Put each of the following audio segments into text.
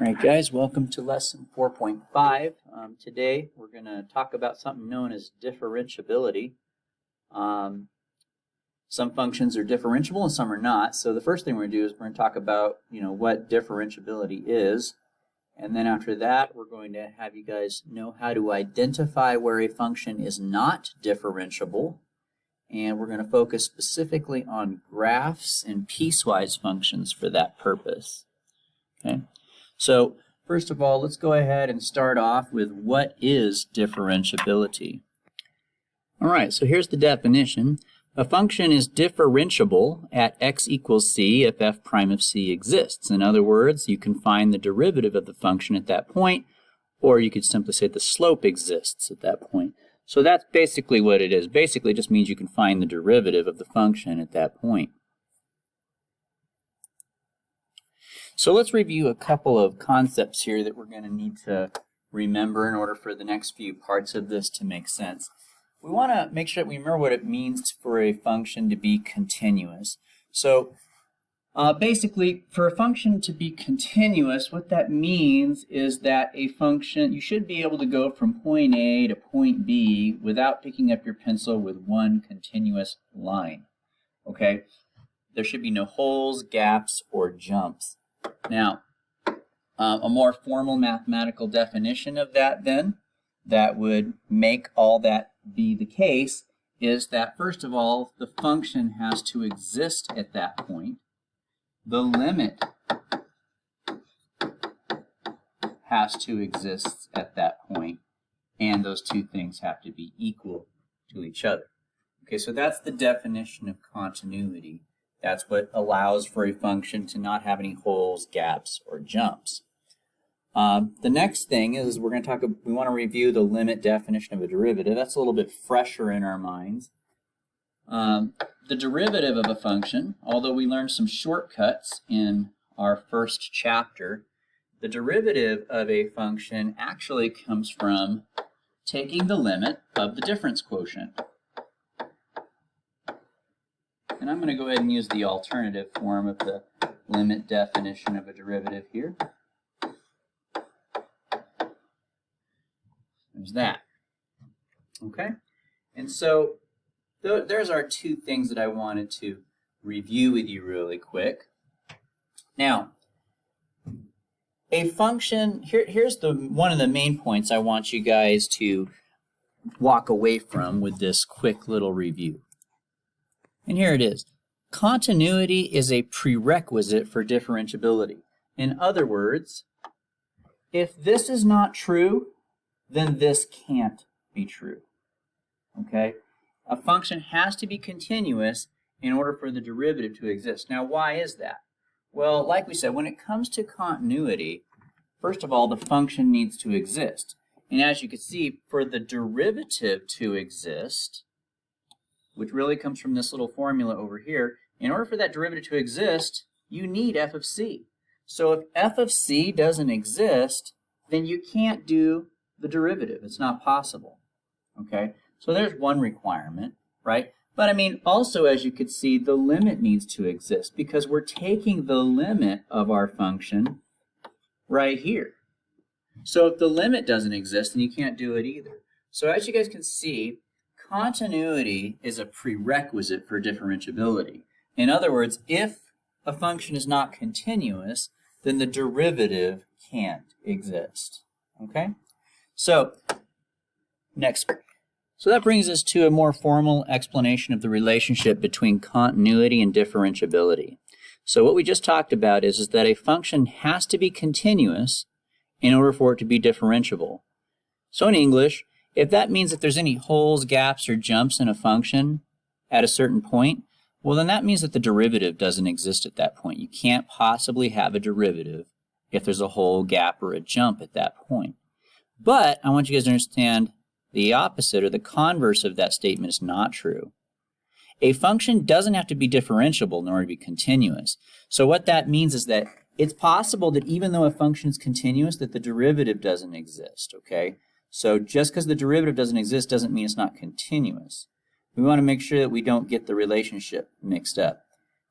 Alright guys, welcome to lesson 4.5. Today we're going to talk about something known as differentiability. Some functions are differentiable and some are not. So the first thing we're going to do is we're going to talk about what differentiability is. And then after that we're going to have you guys know how to identify where a function is not differentiable. And we're going to focus specifically on graphs and piecewise functions for that purpose. Okay. So first of all, let's go ahead and start off with what is differentiability. All right, so here's the definition. A function is differentiable at x equals c if f prime of c exists. In other words, you can find the derivative of the function at that point, or you could simply say the slope exists at that point. So that's basically what it is. Basically, it just means you can find the derivative of the function at that point. So let's review a couple of concepts here that we're going to need to remember in order for the next few parts of this to make sense. We want to make sure that we remember what it means for a function to be continuous. So basically, for a function to be continuous, what that means is that a function, you should be able to go from point A to point B without picking up your pencil with one continuous line. Okay? There should be no holes, gaps, or jumps. Now, a more formal mathematical definition of that then, that would make all that be the case, is that first of all, the function has to exist at that point. The limit has to exist at that point, and those two things have to be equal to each other. Okay, so that's the definition of continuity. That's what allows for a function to not have any holes, gaps, or jumps. The next thing is we want to review the limit definition of a derivative. That's a little bit fresher in our minds. The derivative of a function, although we learned some shortcuts in our first chapter, the derivative of a function actually comes from taking the limit of the difference quotient. And I'm going to go ahead and use the alternative form of the limit definition of a derivative here. There's that. Okay? And so there's our two things that I wanted to review with you really quick. Now, a function, here's one of the main points I want you guys to walk away from with this quick little review. And here it is. Continuity is a prerequisite for differentiability. In other words, if this is not true, then this can't be true. Okay? A function has to be continuous in order for the derivative to exist. Now, why is that? Well, like we said, when it comes to continuity, first of all, the function needs to exist. And as you can see, for the derivative to exist, which really comes from this little formula over here, in order for that derivative to exist, you need f of c. So if f of c doesn't exist, then you can't do the derivative. It's not possible. Okay? So there's one requirement, right? But I mean, also as you could see, the limit needs to exist because we're taking the limit of our function right here. So if the limit doesn't exist, then you can't do it either. So as you guys can see, continuity is a prerequisite for differentiability. In other words, if a function is not continuous, then the derivative can't exist. Okay? So, next. So that brings us to a more formal explanation of the relationship between continuity and differentiability. So what we just talked about is that a function has to be continuous in order for it to be differentiable. So in English, if that means that there's any holes, gaps, or jumps in a function at a certain point, well then that means that the derivative doesn't exist at that point. You can't possibly have a derivative if there's a hole, gap, or a jump at that point. But I want you guys to understand the opposite or the converse of that statement is not true. A function doesn't have to be differentiable in order to be continuous. So what that means is that it's possible that even though a function is continuous, that the derivative doesn't exist, okay? So just because the derivative doesn't exist doesn't mean it's not continuous. We want to make sure that we don't get the relationship mixed up.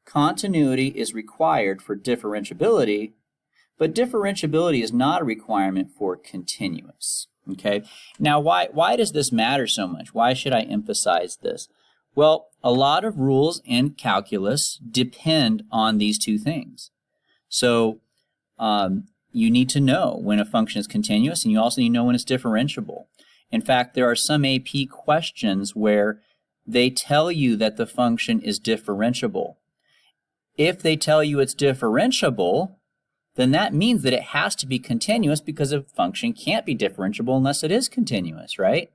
Continuity is required for differentiability, But differentiability is not a requirement for continuous. Okay. Now, why does this matter so much? Why should I emphasize this? Well, a lot of rules in calculus depend on these two things. So you need to know when a function is continuous, and you also need to know when it's differentiable. In fact, there are some AP questions where they tell you that the function is differentiable. If they tell you it's differentiable, then that means that it has to be continuous, because a function can't be differentiable unless it is continuous, right?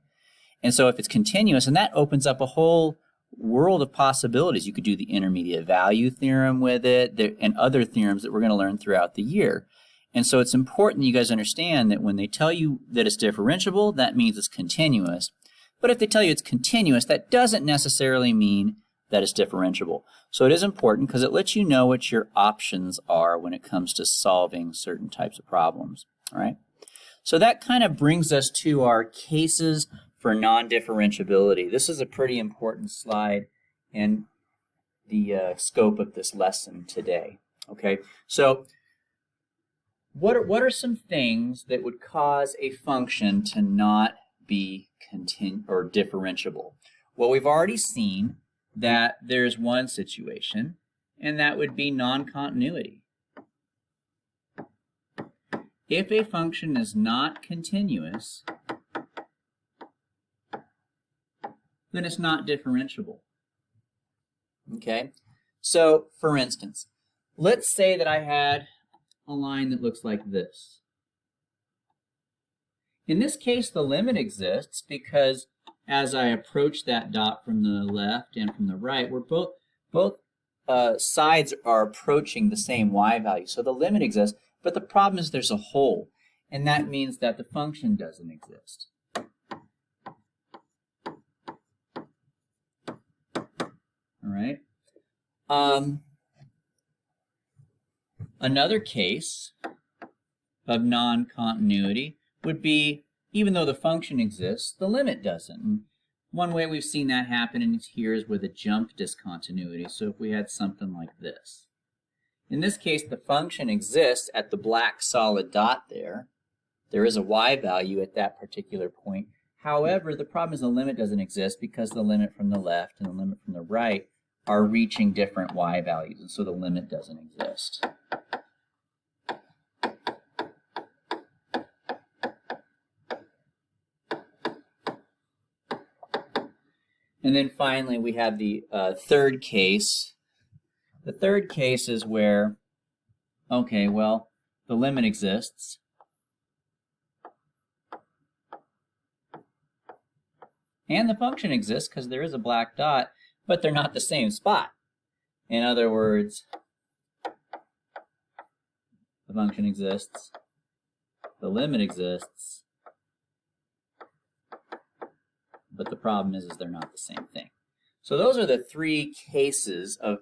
And so if it's continuous, and that opens up a whole world of possibilities. You could do the intermediate value theorem with it, and other theorems that we're going to learn throughout the year. And so it's important that you guys understand that when they tell you that it's differentiable, that means it's continuous. But if they tell you it's continuous, that doesn't necessarily mean that it's differentiable. So it is important because it lets you know what your options are when it comes to solving certain types of problems. All right. So that kind of brings us to our cases for non-differentiability. This is a pretty important slide in the scope of this lesson today. Okay. So what are some things that would cause a function to not be differentiable? Well, we've already seen that there's one situation, and that would be non-continuity. If a function is not continuous, then it's not differentiable. Okay? So, for instance, let's say that I had a line that looks like this. In this case, the limit exists because as I approach that dot from the left and from the right, we're both sides are approaching the same y value. So the limit exists, but the problem is there's a hole, and that means that the function doesn't exist. All right. Another case of non-continuity would be, even though the function exists, the limit doesn't. And one way we've seen that happen here is with a jump discontinuity. So if we had something like this. In this case, the function exists at the black solid dot there. There is a y value at that particular point. However, the problem is the limit doesn't exist because the limit from the left and the limit from the right are reaching different y values, and so the limit doesn't exist. And then finally, we have the third case. The third case is where, okay, well, the limit exists. And the function exists because there is a black dot, but they're not the same spot. In other words, the function exists, the limit exists, but the problem is they're not the same thing. So those are the three cases of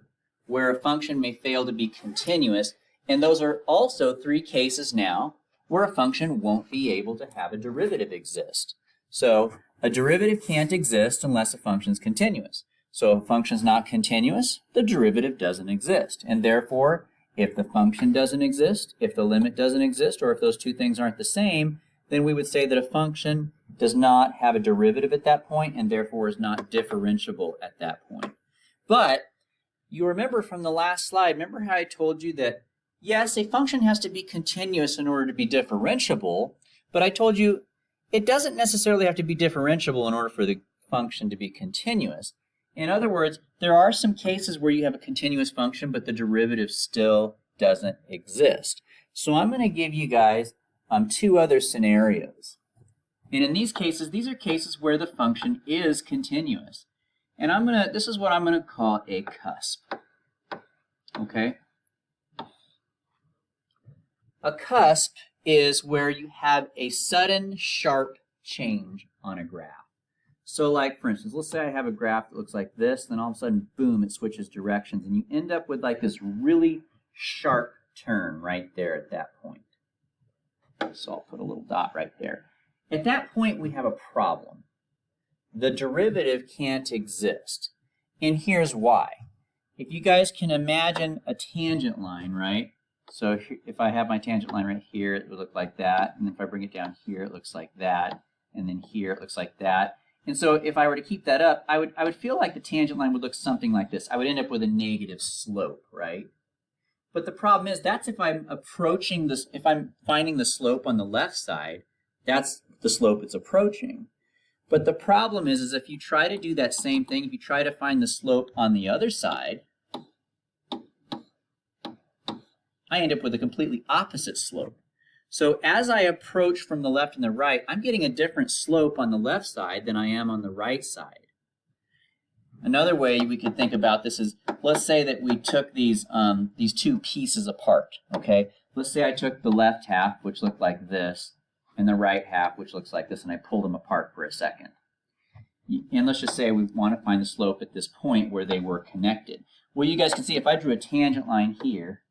where a function may fail to be continuous, and those are also three cases now where a function won't be able to have a derivative exist. So a derivative can't exist unless a function is continuous. So if a function is not continuous, the derivative doesn't exist. And therefore, if the function doesn't exist, if the limit doesn't exist, or if those two things aren't the same, then we would say that a function does not have a derivative at that point and therefore is not differentiable at that point. But you remember from the last slide, remember how I told you that, yes, a function has to be continuous in order to be differentiable, but I told you it doesn't necessarily have to be differentiable in order for the function to be continuous. In other words, there are some cases where you have a continuous function, but the derivative still doesn't exist. So I'm going to give you guys two other scenarios. And in these cases, these are cases where the function is continuous. And this is what I'm going to call a cusp. Okay? A cusp is where you have a sudden, sharp change on a graph. So like, for instance, let's say I have a graph that looks like this, then all of a sudden, boom, it switches directions, and you end up with like this really sharp turn right there at that point. So I'll put a little dot right there. At that point, we have a problem. The derivative can't exist. And here's why. If you guys can imagine a tangent line, right? So if I have my tangent line right here, it would look like that. And if I bring it down here, it looks like that. And then here, it looks like that. And so if I were to keep that up, I would feel like the tangent line would look something like this. I would end up with a negative slope, right? But the problem is that's if I'm approaching this, if I'm finding the slope on the left side, that's the slope it's approaching. But the problem is if you try to do that same thing, if you try to find the slope on the other side, I end up with a completely opposite slope. So as I approach from the left and the right, I'm getting a different slope on the left side than I am on the right side. Another way we could think about this is, let's say that we took these two pieces apart, okay? Let's say I took the left half, which looked like this, and the right half, which looks like this, and I pulled them apart for a second. And let's just say we want to find the slope at this point where they were connected. Well, you guys can see if I drew a tangent line here,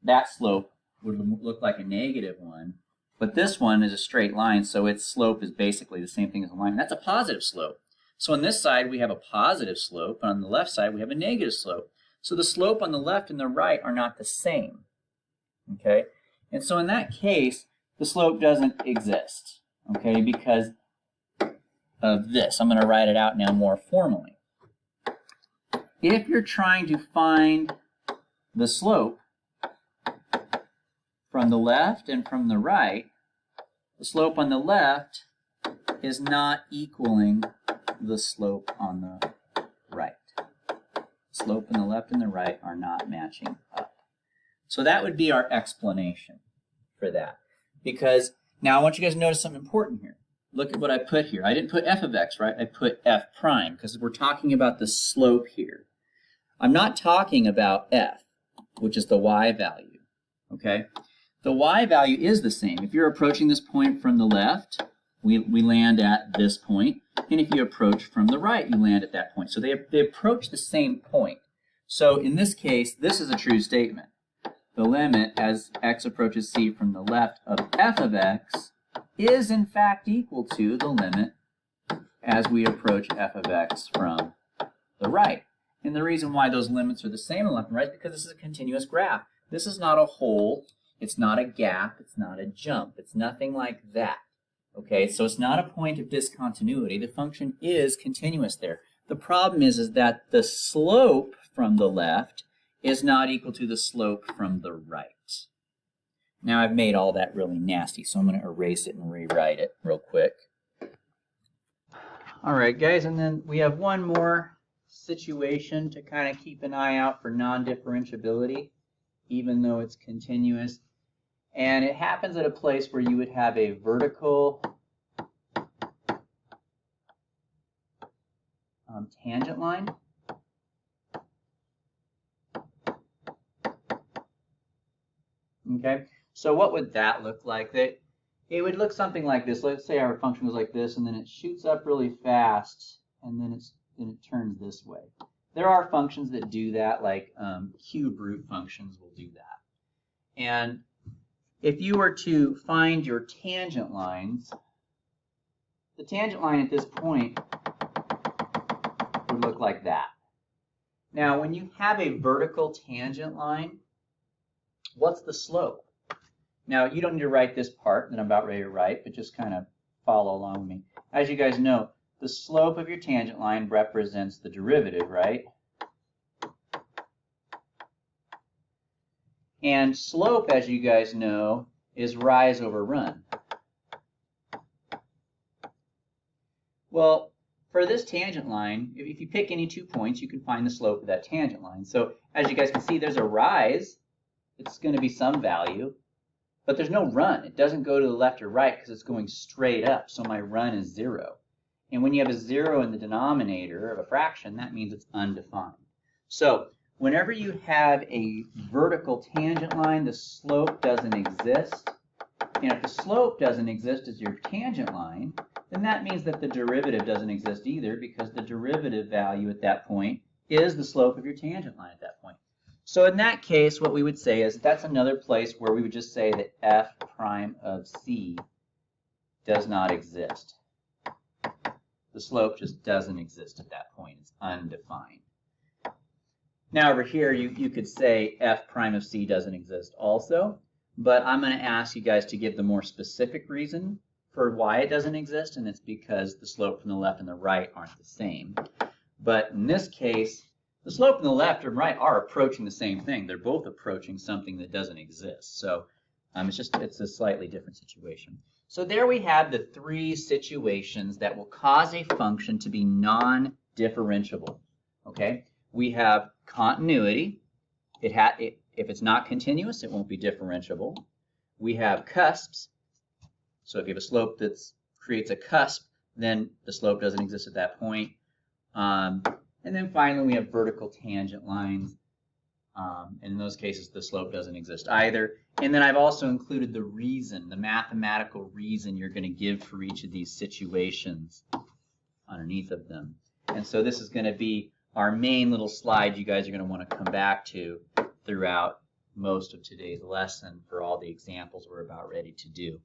that slope would look like a negative one, but this one is a straight line, so its slope is basically the same thing as a line. That's a positive slope. So on this side we have a positive slope, and on the left side we have a negative slope. So the slope on the left and the right are not the same. Okay? And so in that case, the slope doesn't exist, okay, because of this. I'm going to write it out now more formally. If you're trying to find the slope from the left and from the right, the slope on the left is not equaling the slope on the right. The slope on the left and the right are not matching up. So that would be our explanation for that. Because now I want you guys to notice something important here. Look at what I put here. I didn't put f of x, right? I put f prime because we're talking about the slope here. I'm not talking about f, which is the y value, okay? The y value is the same. If you're approaching this point from the left, we land at this point. And if you approach from the right, you land at that point. So they approach the same point. So in this case, this is a true statement. The limit as x approaches c from the left of f of x is in fact equal to the limit as we approach f of x from the right. And the reason why those limits are the same on the left and right is because this is a continuous graph. This is not a hole, it's not a gap, it's not a jump, it's nothing like that. Okay, so it's not a point of discontinuity. The function is continuous there. The problem is that the slope from the left is not equal to the slope from the right. Now I've made all that really nasty, so I'm going to erase it and rewrite it real quick. All right, guys, and then we have one more situation to kind of keep an eye out for non-differentiability, even though it's continuous. And it happens at a place where you would have a vertical tangent line. Okay, so what would that look like? It would look something like this. Let's say our function was like this, and then it shoots up really fast, and then it turns this way. There are functions that do that, like cube root functions will do that. And if you were to find your tangent lines, the tangent line at this point would look like that. Now, when you have a vertical tangent line, what's the slope? Now, you don't need to write this part that I'm about ready to write, but just kind of follow along with me. As you guys know, the slope of your tangent line represents the derivative, right? And slope, as you guys know, is rise over run. Well, for this tangent line, if you pick any 2 points, you can find the slope of that tangent line. So as you guys can see, there's a rise. It's going to be some value, but there's no run. It doesn't go to the left or right because it's going straight up, so my run is 0. And when you have a 0 in the denominator of a fraction, that means it's undefined. So whenever you have a vertical tangent line, the slope doesn't exist. And if the slope doesn't exist as your tangent line, then that means that the derivative doesn't exist either, because the derivative value at that point is the slope of your tangent line at that point. So in that case, what we would say is that's another place where we would just say that f prime of c does not exist. The slope just doesn't exist at that point. It's undefined. Now over here, you could say f prime of c doesn't exist also, but I'm going to ask you guys to give the more specific reason for why it doesn't exist, and it's because the slope from the left and the right aren't the same. But in this case, the slope from the left and right are approaching the same thing. They're both approaching something that doesn't exist. So it's a slightly different situation. So there we have the three situations that will cause a function to be non-differentiable. Okay, we have continuity. If it's not continuous, it won't be differentiable. We have cusps. So if you have a slope that creates a cusp, then the slope doesn't exist at that point. And then finally, we have vertical tangent lines. In those cases, the slope doesn't exist either. And then I've also included the reason, the mathematical reason you're going to give for each of these situations underneath of them. And so this is going to be our main little slide you guys are going to want to come back to throughout most of today's lesson for all the examples we're about ready to do.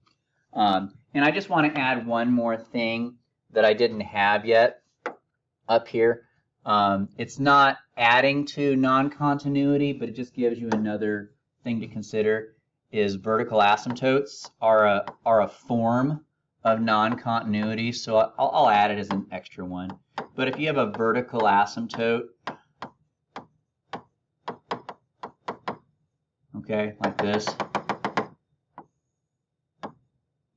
And I just want to add one more thing that I didn't have yet up here. It's not adding to non-continuity, but it just gives you another thing to consider, is vertical asymptotes are a form of non-continuity. So I'll add it as an extra one. But if you have a vertical asymptote, okay, like this,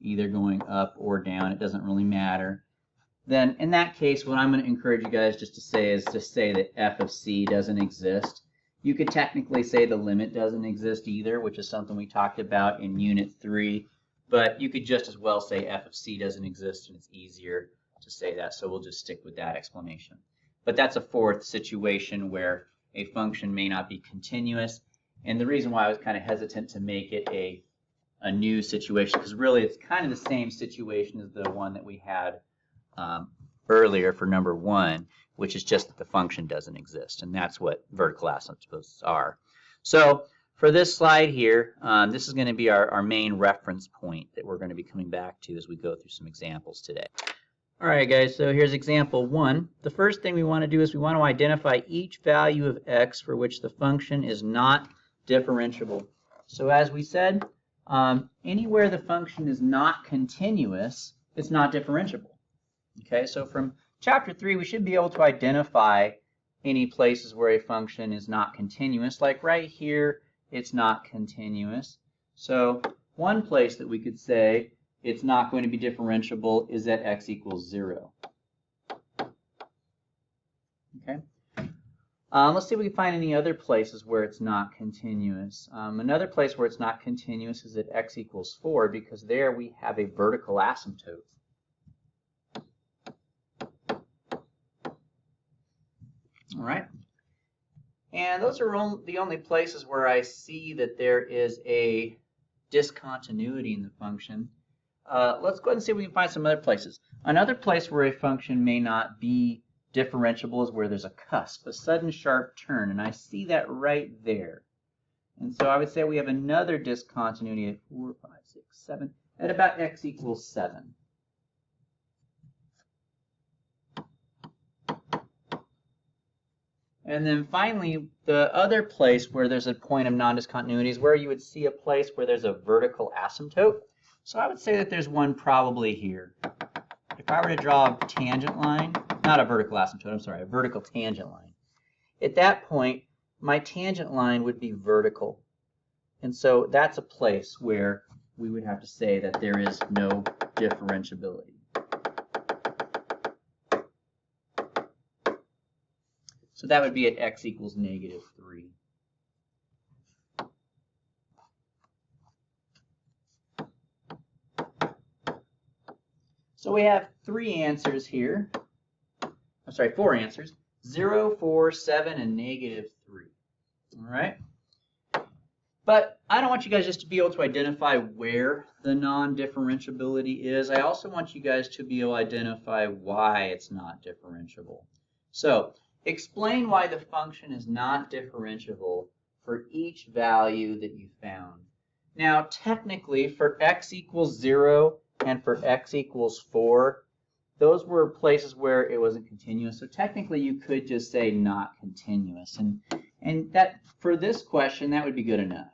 either going up or down, it doesn't really matter. Then in that case, what I'm going to encourage you guys just to say is to say that f of c doesn't exist. You could technically say the limit doesn't exist either, which is something we talked about in Unit 3. But you could just as well say f of c doesn't exist, and it's easier to say that. So we'll just stick with that explanation. But that's a fourth situation where a function may not be continuous. And the reason why I was kind of hesitant to make it a new situation, because really it's kind of the same situation as the one that we had earlier for number 1, which is just that the function doesn't exist, and that's what vertical asymptotes are. So for this slide here, this is going to be our main reference point that we're going to be coming back to as we go through some examples today. All right, guys, so here's example 1. The first thing we want to do is we want to identify each value of x for which the function is not differentiable. So as we said, anywhere the function is not continuous, it's not differentiable. Okay, so from chapter 3, we should be able to identify any places where a function is not continuous. Like right here, it's not continuous. So one place that we could say it's not going to be differentiable is at x equals 0. Okay. Let's see if we can find any other places where it's not continuous. Another place where it's not continuous is at x equals 4, because there we have a vertical asymptote. All right, and those are the only places where I see that there is a discontinuity in the function. Let's go ahead and see if we can find some other places. Another place where a function may not be differentiable is where there's a cusp, a sudden sharp turn, and I see that right there. And so I would say we have another discontinuity at 4, 5, 6, 7, at about x equals 7. And then finally, the other place where there's a point of non-discontinuity is where you would see a place where there's a vertical asymptote. So I would say that there's one probably here. If I were to draw a tangent line, not a vertical asymptote, I'm sorry, a vertical tangent line. At that point, my tangent line would be vertical. And so that's a place where we would have to say that there is no differentiability. So that would be at x equals -3. So we have 3 answers here. I'm sorry, 4 answers. 0, 4, 7, and -3. All right? But I don't want you guys just to be able to identify where the non-differentiability is. I also want you guys to be able to identify why it's not differentiable. So explain why the function is not differentiable for each value that you found. Now, technically, for x equals 0 and for x equals 4, those were places where it wasn't continuous. So technically, you could just say not continuous. And And that, for this question, that would be good enough.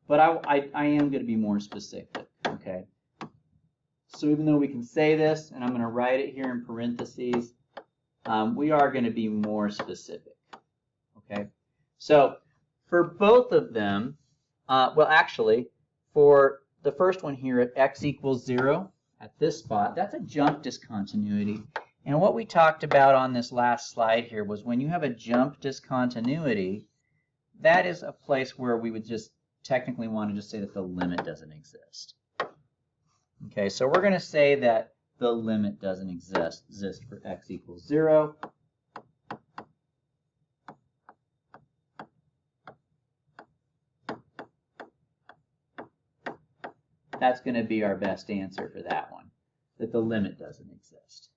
But I am going to be more specific, okay? So even though we can say this, and I'm going to write it here in parentheses, we are going to be more specific, okay? So for both of them, well, actually, for the first one here at x equals 0, at this spot, that's a jump discontinuity. And what we talked about on this last slide here was when you have a jump discontinuity, that is a place where we would just technically want to just say that the limit doesn't exist. Okay, so we're going to say that the limit doesn't exist for x equals 0. That's going to be our best answer for that one, that the limit doesn't exist.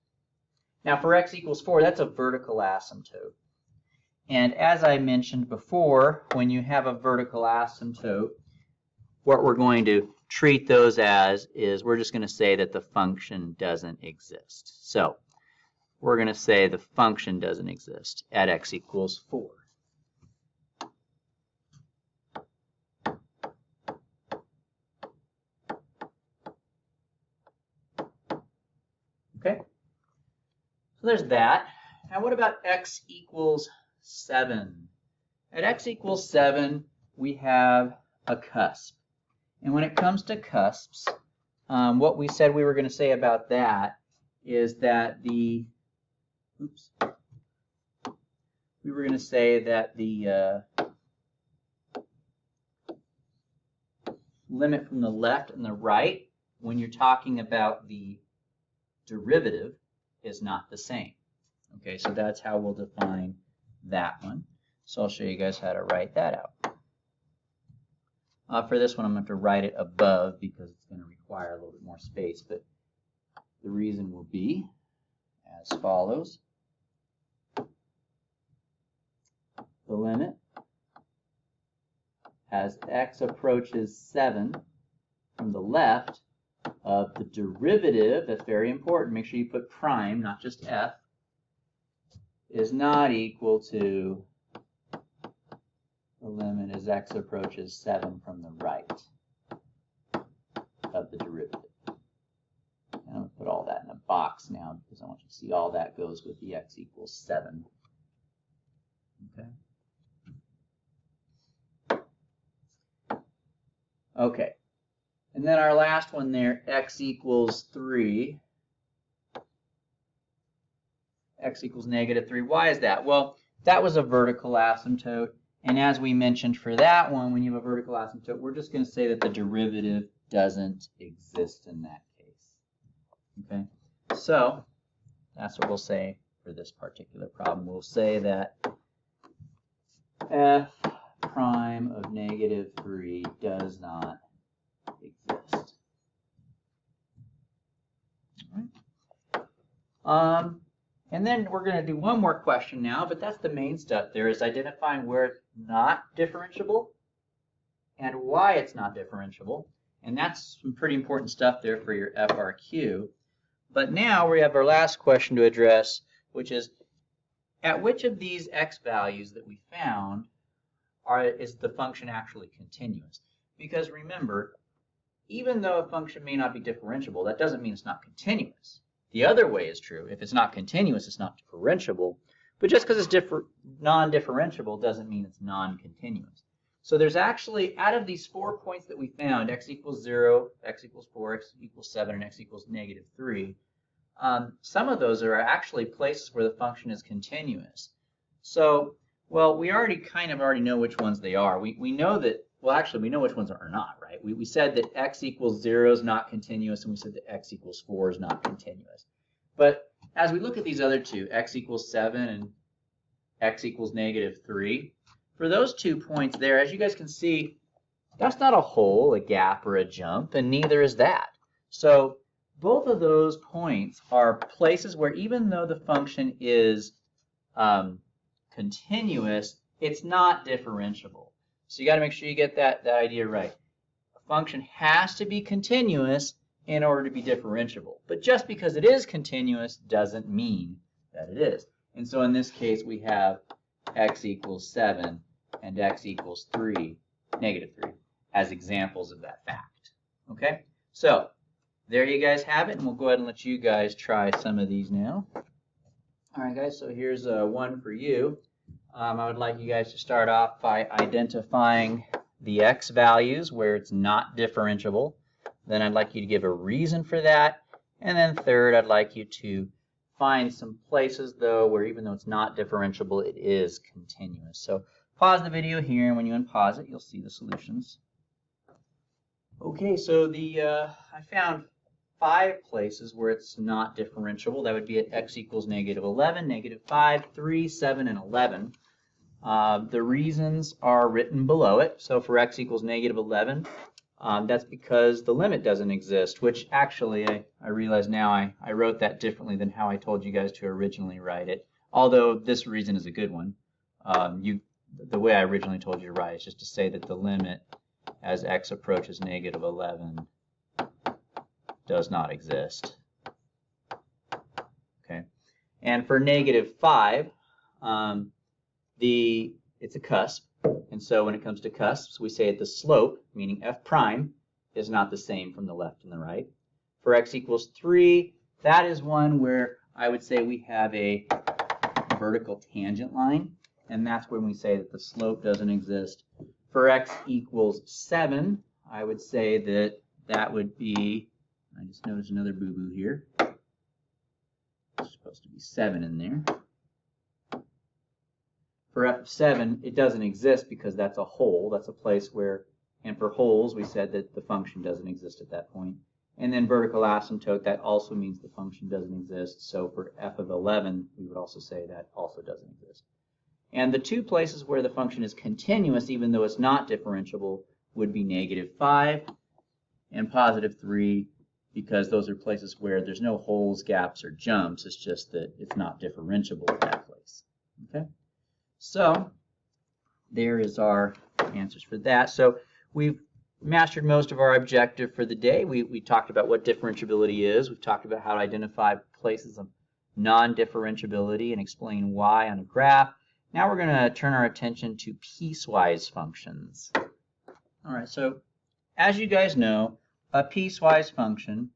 Now for x equals 4, that's a vertical asymptote. And as I mentioned before, when you have a vertical asymptote, what we're going to treat those as is we're just going to say that the function doesn't exist. So we're going to say the function doesn't exist at x equals 4. Okay, so there's that. Now what about x equals 7? At x equals 7, we have a cusp. And when it comes to cusps, what we said we were going to say about that is that the, we were going to say that the limit from the left and the right, when you're talking about the derivative, is not the same. Okay, so that's how we'll define that one. So I'll show you guys how to write that out. For this one, I'm going to have to write it above because it's going to require a little bit more space, but the reason will be as follows. The limit as x approaches 7 from the left of the derivative, that's very important, make sure you put prime, not just f, is not equal to the limit as x approaches 7 from the right of the derivative. And I'm going to put all that in a box now because I want you to see all that goes with the x equals 7. Okay. Okay. And then our last one there, x equals 3. X equals -3. Why is that? Well, that was a vertical asymptote. And as we mentioned for that one, when you have a vertical asymptote, we're just going to say that the derivative doesn't exist in that case. Okay? So that's what we'll say for this particular problem. We'll say that f prime of -3 does not exist. All right. And then we're going to do one more question now, but that's the main stuff there, is identifying where it's not differentiable and why it's not differentiable. And that's some pretty important stuff there for your FRQ. But now we have our last question to address, which is, at which of these x values that we found is the function actually continuous? Because remember, even though a function may not be differentiable, that doesn't mean it's not continuous. The other way is true. If it's not continuous, it's not differentiable. But just because it's non-differentiable doesn't mean it's non-continuous. So there's actually, out of these 4 points that we found, x equals 0, x equals 4, x equals 7, and x equals -3, some of those are actually places where the function is continuous. So, well, we kind of already know which ones they are. We know that, well, actually, we know which ones are not, right? We said that x equals 0 is not continuous, and we said that x equals 4 is not continuous. But as we look at these other two, x equals 7 and x equals -3, for those 2 points there, as you guys can see, that's not a hole, a gap, or a jump, and neither is that. So both of those points are places where even though the function is continuous, it's not differentiable. So you got to make sure you get that idea right. A function has to be continuous in order to be differentiable. But just because it is continuous doesn't mean that it is. And so in this case, we have x equals 7 and x equals 3, negative 3, as examples of that fact. Okay, so there you guys have it, and we'll go ahead and let you guys try some of these now. All right, guys, so here's one for you. I would like you guys to start off by identifying the x values where it's not differentiable. Then I'd like you to give a reason for that. And then third, I'd like you to find some places, though, where even though it's not differentiable, it is continuous. So pause the video here, and when you unpause it, you'll see the solutions. Okay, so I found 5 places where it's not differentiable. That would be at x equals negative 11, negative 5, 3, 7, and 11. The reasons are written below it. So for x equals negative 11, that's because the limit doesn't exist, which actually I realize now I wrote that differently than how I told you guys to originally write it, although this reason is a good one. The way I originally told you to write it is just to say that the limit as x approaches negative 11 does not exist. Okay, and for negative 5, it's a cusp, and so when it comes to cusps, we say that the slope, meaning f prime, is not the same from the left and the right. For x equals 3, that is one where I would say we have a vertical tangent line, and that's when we say that the slope doesn't exist. For x equals 7, I would say that that would be, I just noticed another boo-boo here. There's supposed to be 7 in there. For f of 7, it doesn't exist because that's a hole. That's a place where, and for holes, we said that the function doesn't exist at that point. And then vertical asymptote, that also means the function doesn't exist. So for f of 11, we would also say that also doesn't exist. And the 2 places where the function is continuous, even though it's not differentiable, would be negative 5 and positive 3, because those are places where there's no holes, gaps, or jumps. It's just that it's not differentiable at that place. Okay? So there is our answers for that. So we've mastered most of our objective for the day. We talked about what differentiability is. We've talked about how to identify places of non-differentiability and explain why on a graph. Now we're going to turn our attention to piecewise functions. All right, so as you guys know, a piecewise function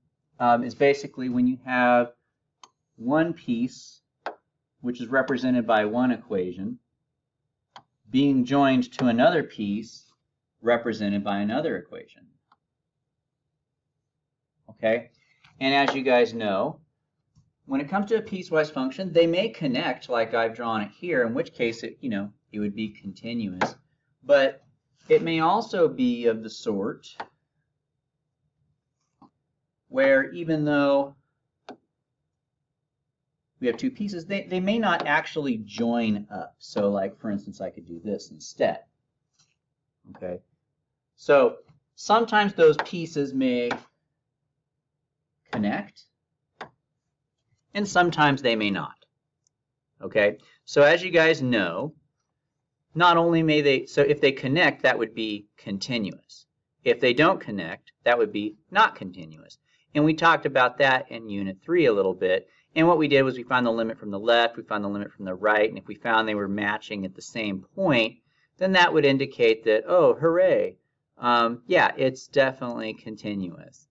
is basically when you have one piece, which is represented by one equation, being joined to another piece represented by another equation. Okay, and as you guys know, when it comes to a piecewise function, they may connect like I've drawn it here, in which case it would be continuous. But it may also be of the sort where even though we have 2 pieces, they may not actually join up. So like, for instance, I could do this instead. Okay, so sometimes those pieces may connect, and sometimes they may not. Okay, so as you guys know, not only may they, so if they connect, that would be continuous. If they don't connect, that would be not continuous. And we talked about that in Unit 3 a little bit. And what we did was we found the limit from the left, we found the limit from the right, and if we found they were matching at the same point, then that would indicate that, oh, hooray, yeah, it's definitely continuous.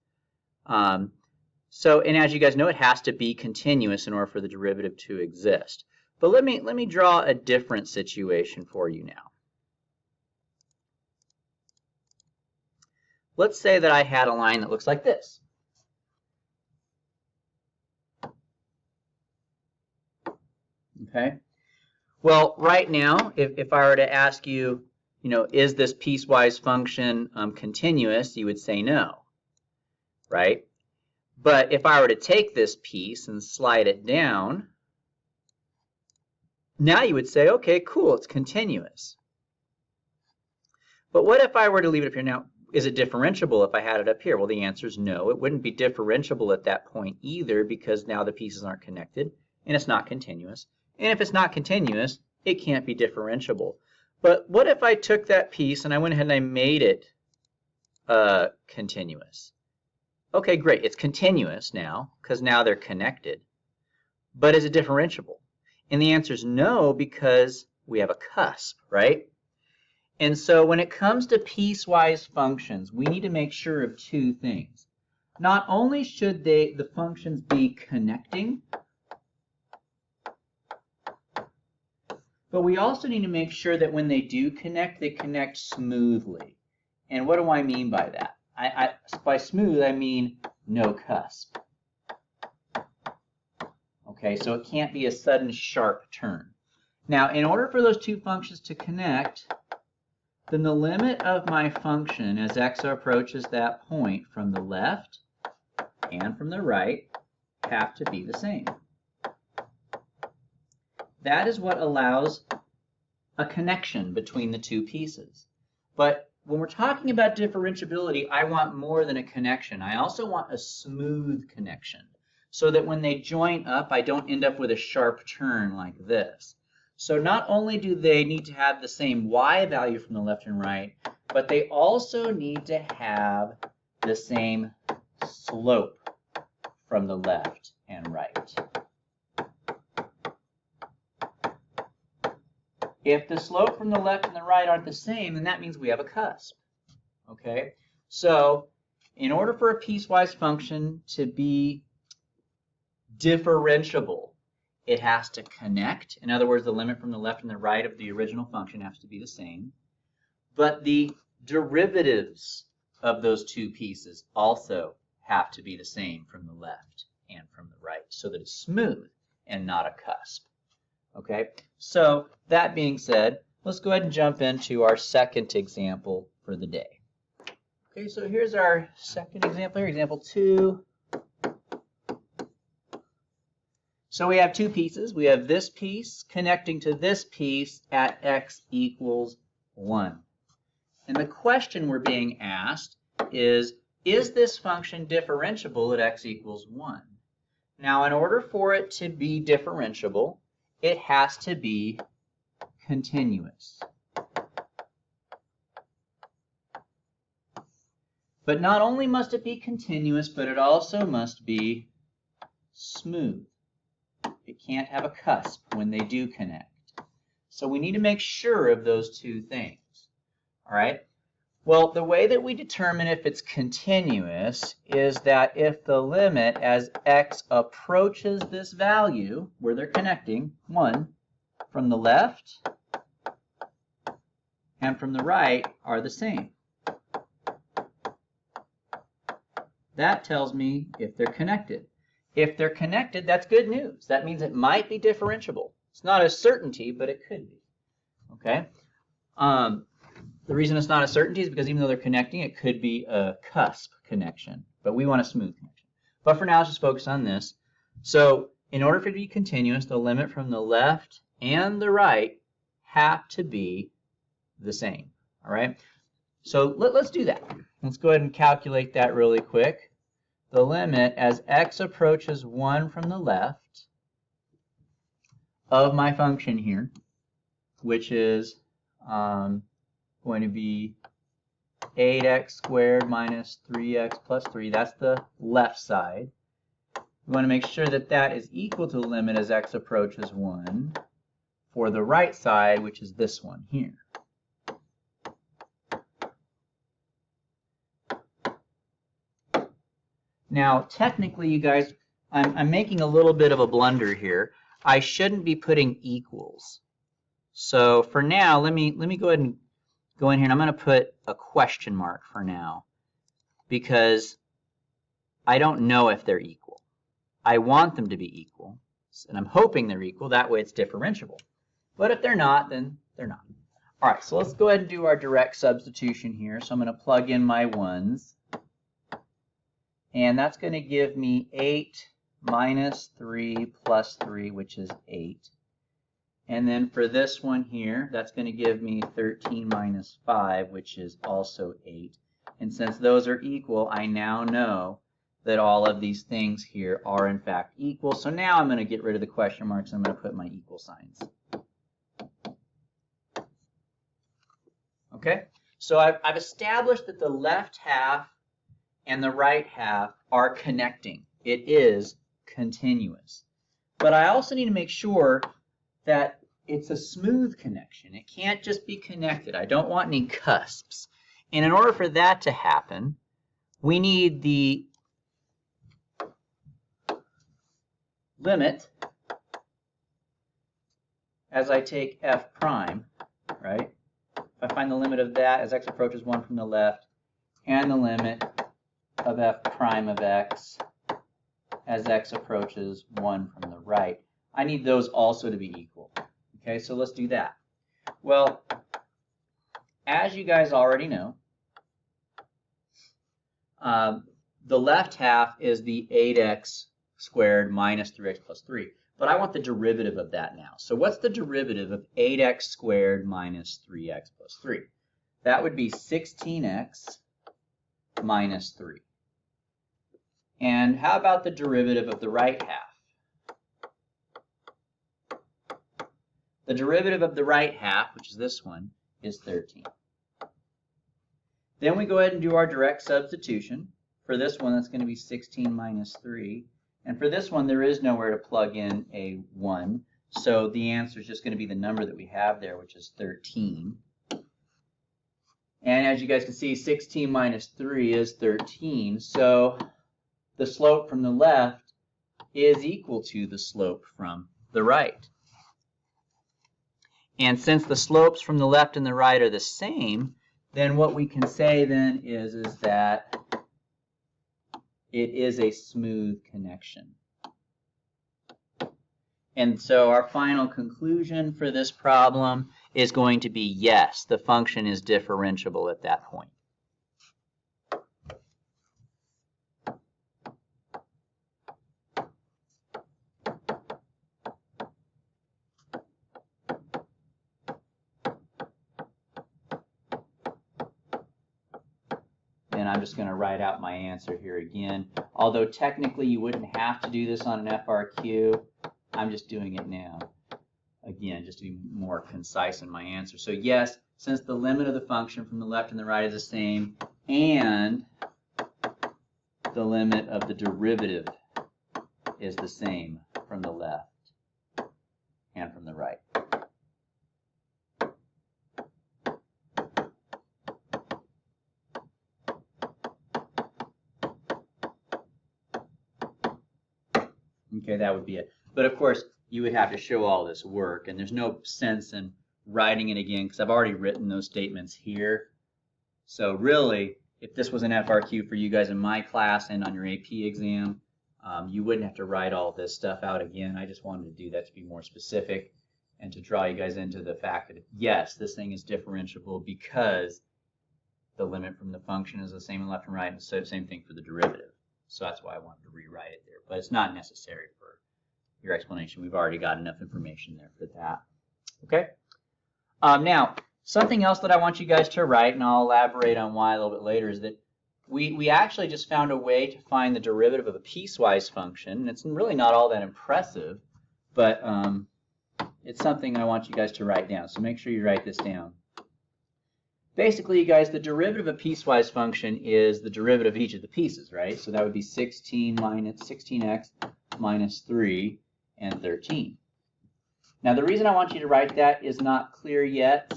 So, and as you guys know, it has to be continuous in order for the derivative to exist. But let me draw a different situation for you now. Let's say that I had a line that looks like this. Okay. Well, right now, if I were to ask you, is this piecewise function continuous, you would say no, right? But if I were to take this piece and slide it down, now you would say, okay, cool, it's continuous. But what if I were to leave it up here? Now, is it differentiable if I had it up here? Well, the answer is no. It wouldn't be differentiable at that point either, because now the pieces aren't connected, and it's not continuous. And if it's not continuous, it can't be differentiable. But what if I took that piece and I went ahead and I made it continuous? Okay, great. It's continuous now because now they're connected. But is it differentiable? And the answer is no, because we have a cusp, right? And so when it comes to piecewise functions, we need to make sure of two things. Not only should the functions be connecting, but we also need to make sure that when they do connect, they connect smoothly. And what do I mean by that? By smooth, I mean no cusp. Okay, so it can't be a sudden sharp turn. Now, in order for those two functions to connect, then the limit of my function as x approaches that point from the left and from the right have to be the same. That is what allows a connection between the two pieces. But when we're talking about differentiability, I want more than a connection. I also want a smooth connection, so that when they join up, I don't end up with a sharp turn like this. So not only do they need to have the same y value from the left and right, but they also need to have the same slope from the left and right. If the slope from the left and the right aren't the same, then that means we have a cusp. Okay? So in order for a piecewise function to be differentiable, it has to connect. In other words, the limit from the left and the right of the original function has to be the same. But the derivatives of those two pieces also have to be the same from the left and from the right, so that it's smooth and not a cusp. Okay, so that being said, let's go ahead and jump into our second example for the day. Okay, so here's our second example here, example 2. So we have two pieces. We have this piece connecting to this piece at x equals 1. And the question we're being asked is this function differentiable at x equals 1? Now, in order for it to be differentiable, it has to be continuous. But not only must it be continuous, but it also must be smooth. It can't have a cusp when they do connect. So we need to make sure of those two things. All right? Well, the way that we determine if it's continuous is that if the limit as x approaches this value, where they're connecting, 1, from the left and from the right are the same. That tells me if they're connected. If they're connected, that's good news. That means it might be differentiable. It's not a certainty, but it could be. Okay? The reason it's not a certainty is because even though they're connecting, it could be a cusp connection. But we want a smooth connection. But for now, let's just focus on this. So in order for it to be continuous, the limit from the left and the right have to be the same. All right? So let's do that. Let's go ahead and calculate that really quick. The limit as x approaches 1 from the left of my function here, which is going to be 8x squared minus 3x plus 3. That's the left side. We want to make sure that that is equal to the limit as x approaches 1 for the right side, which is this one here. Now, technically, you guys, I'm making a little bit of a blunder here. I shouldn't be putting equals. So for now, let me go ahead and go in here, and I'm going to put a question mark for now because I don't know if they're equal. I want them to be equal, and I'm hoping they're equal. That way it's differentiable. But if they're not, then they're not. All right, so let's go ahead and do our direct substitution here. So I'm going to plug in my 1's. And that's going to give me 8 minus 3 plus 3, which is 8. And then for this one here, that's going to give me 13 minus 5, which is also 8. And since those are equal, I now know that all of these things here are in fact equal. So now I'm going to get rid of the question marks and I'm going to put my equal signs. Okay? So I've established that the left half and the right half are connecting. It is continuous. But I also need to make sure that it's a smooth connection. It can't just be connected. I don't want any cusps. And in order for that to happen, we need the limit as I take f prime, right? If I find the limit of that as x approaches 1 from the left, and the limit of f prime of x as x approaches 1 from the right, I need those also to be equal. Okay, so let's do that. Well, as you guys already know, the left half is the 8x squared minus 3x plus 3. But I want the derivative of that now. So what's the derivative of 8x squared minus 3x plus 3? That would be 16x minus 3. And how about the derivative of the right half? The derivative of the right half, which is this one, is 13. Then we go ahead and do our direct substitution. For this one, that's going to be 16 minus 3. And for this one, there is nowhere to plug in a 1. So the answer is just going to be the number that we have there, which is 13. And as you guys can see, 16 minus 3 is 13. So the slope from the left is equal to the slope from the right. And since the slopes from the left and the right are the same, then what we can say then is that it is a smooth connection. And so our final conclusion for this problem is going to be yes, the function is differentiable at that point. And I'm just going to write out my answer here again. Although technically you wouldn't have to do this on an FRQ, I'm just doing it now. Again, just to be more concise in my answer. So yes, since the limit of the function from the left and the right is the same, and the limit of the derivative is the same from the left and from the right. Okay, that would be it. But of course, you would have to show all this work, and there's no sense in writing it again because I've already written those statements here. So really, if this was an FRQ for you guys in my class and on your AP exam, you wouldn't have to write all this stuff out again. I just wanted to do that to be more specific and to draw you guys into the fact that, yes, this thing is differentiable because the limit from the function is the same in left and right, and so same thing for the derivative. So that's why I wanted to rewrite it there. But it's not necessary for your explanation. We've already got enough information there for that. Okay? Now, something else that I want you guys to write, and I'll elaborate on why a little bit later, is that we actually just found a way to find the derivative of a piecewise function. And it's really not all that impressive, but it's something I want you guys to write down. So make sure you write this down. Basically, you guys, the derivative of a piecewise function is the derivative of each of the pieces, right? So that would be 16x minus 3 and 13. Now, the reason I want you to write that is not clear yet,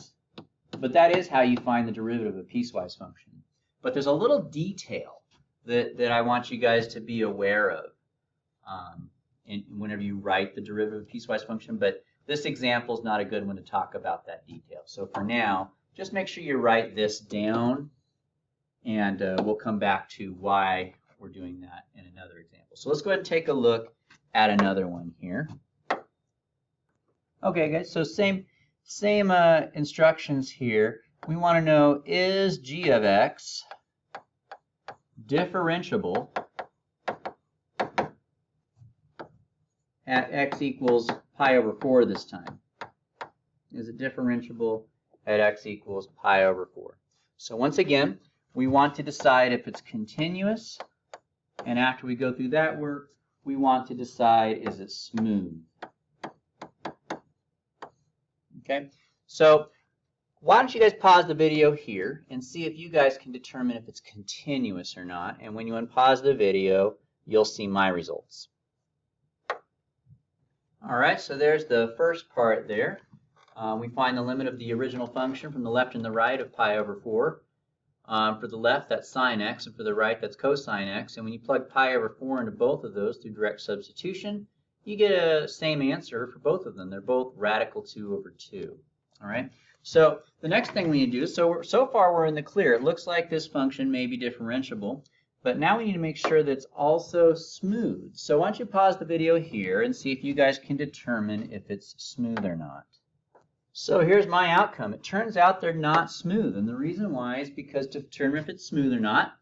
but that is how you find the derivative of a piecewise function. But there's a little detail that I want you guys to be aware of whenever you write the derivative of a piecewise function, but this example is not a good one to talk about that detail. So for now, just make sure you write this down, and we'll come back to why we're doing that in another example. So let's go ahead and take a look at another one here. Okay, guys, so same instructions here. We want to know, is g of x differentiable at x equals pi over 4 this time? Is it differentiable at x equals pi over 4? So once again, we want to decide if it's continuous, and after we go through that work, we want to decide, is it smooth? Okay, so why don't you guys pause the video here and see if you guys can determine if it's continuous or not, and when you unpause the video, you'll see my results. All right, so there's the first part there. We find the limit of the original function from the left and the right of pi over 4. For the left, that's sine x, and for the right, that's cosine x. And when you plug pi over 4 into both of those through direct substitution, you get a same answer for both of them. They're both radical 2 over 2. All right. So the next thing we need to do, so far we're in the clear. It looks like this function may be differentiable, but now we need to make sure that it's also smooth. So why don't you pause the video here and see if you guys can determine if it's smooth or not. So here's my outcome. It turns out they're not smooth, and the reason why is because to determine if it's smooth or not,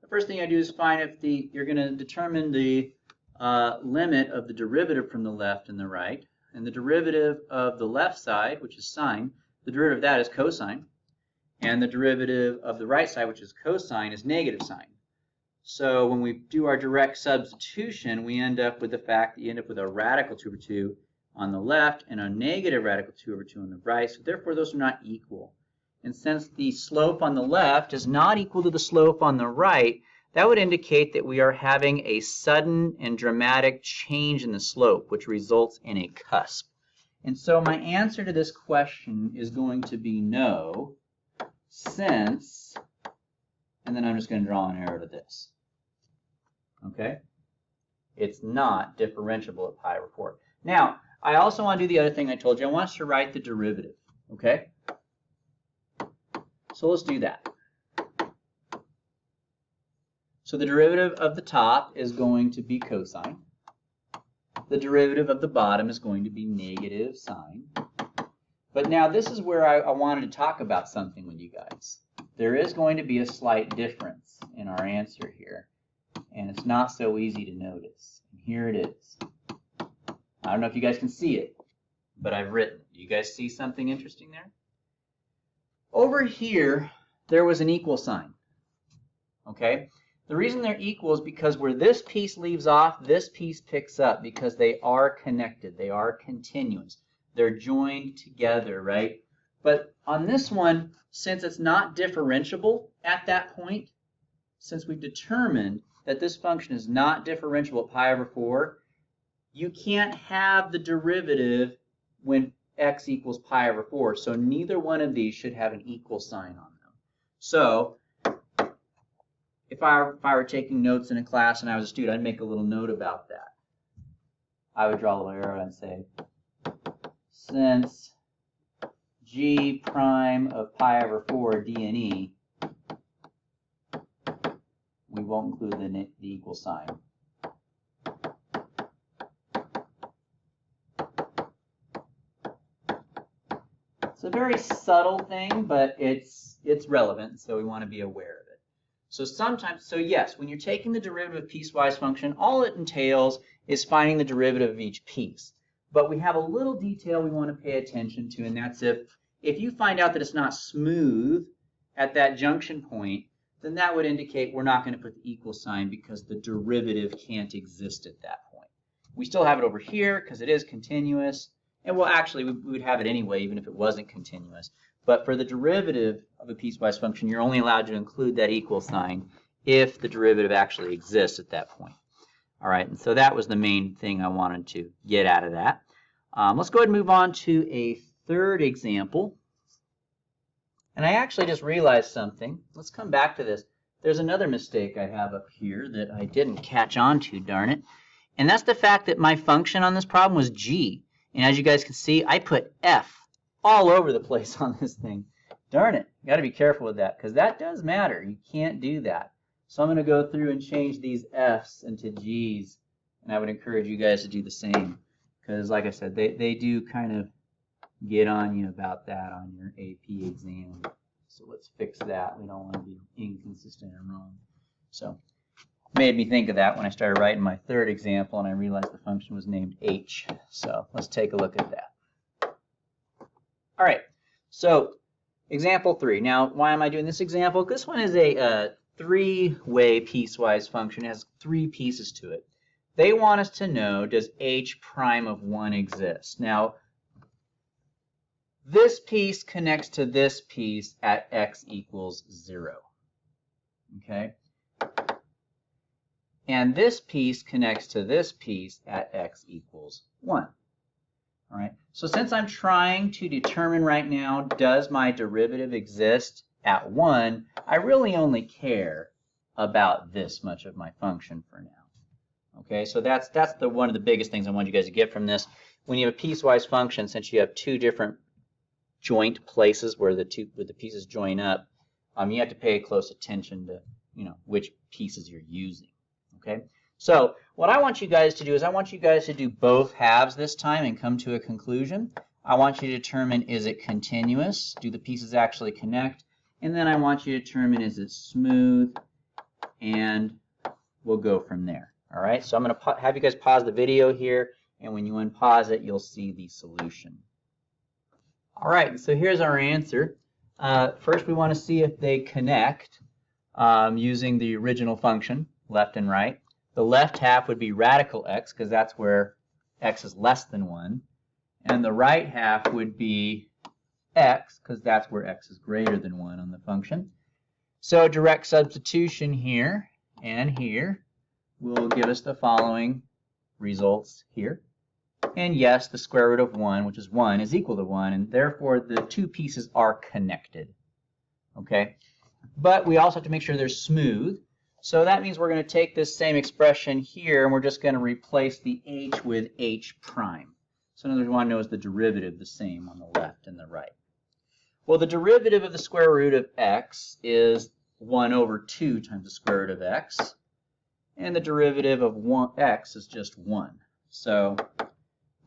the first thing I do is find if you're going to determine the limit of the derivative from the left and the right, and the derivative of the left side, which is sine, the derivative of that is cosine, and the derivative of the right side, which is cosine, is negative sine. So when we do our direct substitution, we end up with the fact that you end up with a radical 2 over 2 on the left and a negative radical 2 over 2 on the right. So therefore, those are not equal. And since the slope on the left is not equal to the slope on the right, that would indicate that we are having a sudden and dramatic change in the slope, which results in a cusp. And so my answer to this question is going to be no, since, and then I'm just going to draw an arrow to this. Okay? It's not differentiable at pi over 4. Now, I also want to do the other thing I told you. I want us to write the derivative. Okay? So let's do that. So the derivative of the top is going to be cosine. The derivative of the bottom is going to be negative sine. But now this is where I wanted to talk about something with you guys. There is going to be a slight difference in our answer here, and it's not so easy to notice. And here it is. I don't know if you guys can see it, but I've written. Do you guys see something interesting there? Over here, there was an equal sign. Okay? The reason they're equal is because where this piece leaves off, this piece picks up because they are connected. They are continuous. They're joined together, right? But on this one, since it's not differentiable at that point, since we've determined that this function is not differentiable at pi over 4, you can't have the derivative when x equals pi over 4. So neither one of these should have an equal sign on them. So if I were taking notes in a class and I was a student, I'd make a little note about that. I would draw a little arrow and say, since g prime of pi over 4 d and e, we won't include the equal sign. It's a very subtle thing, but it's relevant, so we want to be aware of it. So yes, when you're taking the derivative of piecewise function, all it entails is finding the derivative of each piece. But we have a little detail we want to pay attention to, and that's if you find out that it's not smooth at that junction point, then that would indicate we're not going to put the equal sign because the derivative can't exist at that point. We still have it over here because it is continuous, and well, actually, we would have it anyway even if it wasn't continuous. But for the derivative of a piecewise function, you're only allowed to include that equal sign if the derivative actually exists at that point. All right, and so that was the main thing I wanted to get out of that. Let's go ahead and move on to a third example. And I actually just realized something. Let's come back to this. There's another mistake I have up here that I didn't catch on to, darn it. And that's the fact that my function on this problem was g. And as you guys can see, I put f all over the place on this thing. Darn it, you got to be careful with that because that does matter. You can't do that. So I'm going to go through and change these f's into g's, and I would encourage you guys to do the same because, like I said, they do kind of get on you about that on your AP exam. So let's fix that. We don't want to be inconsistent and wrong. So made me think of that when I started writing my third example, and I realized the function was named h. So let's take a look at that. All right, so example 3. Now, why am I doing this example? This one is a three-way piecewise function. It has 3 pieces to it. They want us to know, does h prime of 1 exist? Now, this piece connects to this piece at x equals 0. Okay? And this piece connects to this piece at x equals 1. All right, so since I'm trying to determine right now, does my derivative exist at 1, I really only care about this much of my function for now. Okay, so that's one of the biggest things I want you guys to get from this. When you have a piecewise function, since you have two different joint places where the pieces join up, you have to pay close attention to which pieces you're using. Okay, so what I want you guys to do is I want you guys to do both halves this time and come to a conclusion. I want you to determine, is it continuous? Do the pieces actually connect? And then I want you to determine, is it smooth? And we'll go from there. All right, so I'm going to have you guys pause the video here, and when you unpause it, you'll see the solution. All right, so here's our answer. First, we want to see if they connect using the original function, left and right. The left half would be radical x, because that's where x is less than 1. And the right half would be x, because that's where x is greater than 1 on the function. So direct substitution here and here will give us the following results here. And yes, the square root of 1, which is 1, is equal to 1, and therefore the two pieces are connected. Okay? But we also have to make sure they're smooth. So that means we're going to take this same expression here, and we're just going to replace the h with h prime. So in other words, we want to know, is the derivative the same on the left and the right? Well, the derivative of the square root of x is 1 over 2 times the square root of x. And the derivative of x is just 1. So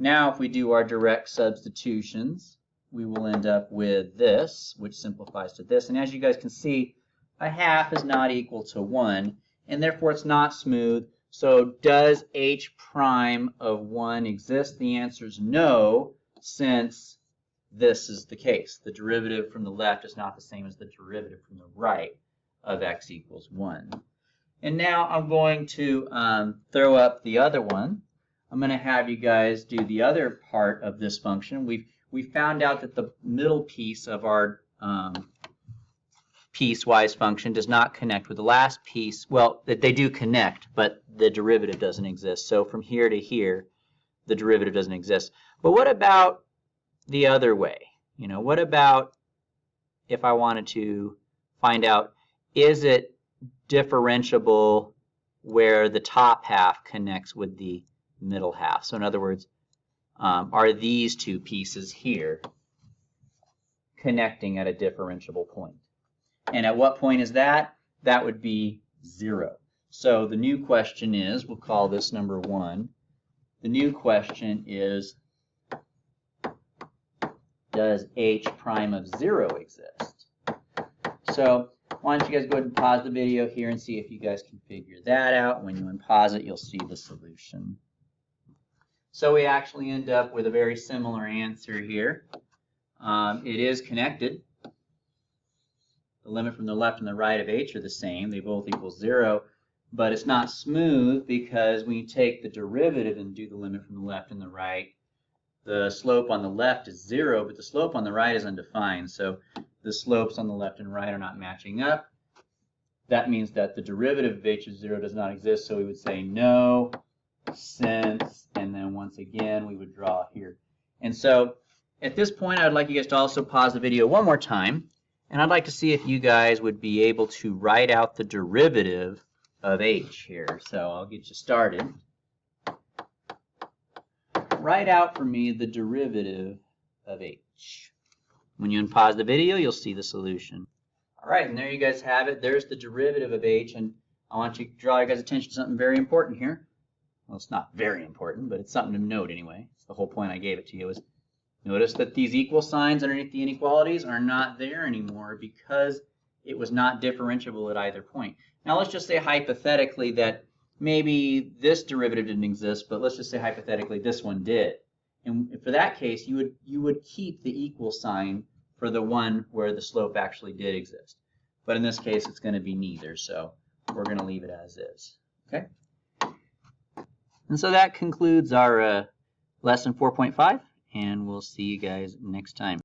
now if we do our direct substitutions, we will end up with this, which simplifies to this. And as you guys can see, a half is not equal to 1, and therefore it's not smooth. So does h prime of 1 exist? The answer is no, since this is the case. The derivative from the left is not the same as the derivative from the right of x equals 1. And now I'm going to throw up the other one. I'm going to have you guys do the other part of this function. We found out that the middle piece of our piecewise function does not connect with the last piece. Well, they do connect, but the derivative doesn't exist. So from here to here, the derivative doesn't exist. But what about the other way? What about if I wanted to find out, is it differentiable where the top half connects with the middle half? So in other words, are these two pieces here connecting at a differentiable point? And at what point is that? That would be 0. So the new question is, we'll call this number 1. The new question is, does h prime of 0 exist? So why don't you guys go ahead and pause the video here and see if you guys can figure that out. When you unpause it, you'll see the solution. So we actually end up with a very similar answer here. It is connected. The limit from the left and the right of h are the same. They both equal 0. But it's not smooth because when you take the derivative and do the limit from the left and the right, the slope on the left is 0, but the slope on the right is undefined. So the slopes on the left and right are not matching up. That means that the derivative of h of 0 does not exist. So we would say no, since, and then once again we would draw here. And so at this point, I'd like you guys to also pause the video one more time. And I'd like to see if you guys would be able to write out the derivative of h here. So I'll get you started. Write out for me the derivative of h. When you unpause the video, you'll see the solution. All right, and there you guys have it. There's the derivative of h, and I want you to draw your guys' attention to something very important here. Well, it's not very important, but it's something to note anyway. It's the whole point I gave it to you. Is notice that these equal signs underneath the inequalities are not there anymore because it was not differentiable at either point. Now let's just say hypothetically that maybe this derivative didn't exist, but let's just say hypothetically this one did. And for that case, you would keep the equal sign for the one where the slope actually did exist. But in this case, it's going to be neither, so we're going to leave it as is. Okay? And so that concludes our lesson 4.5, and we'll see you guys next time.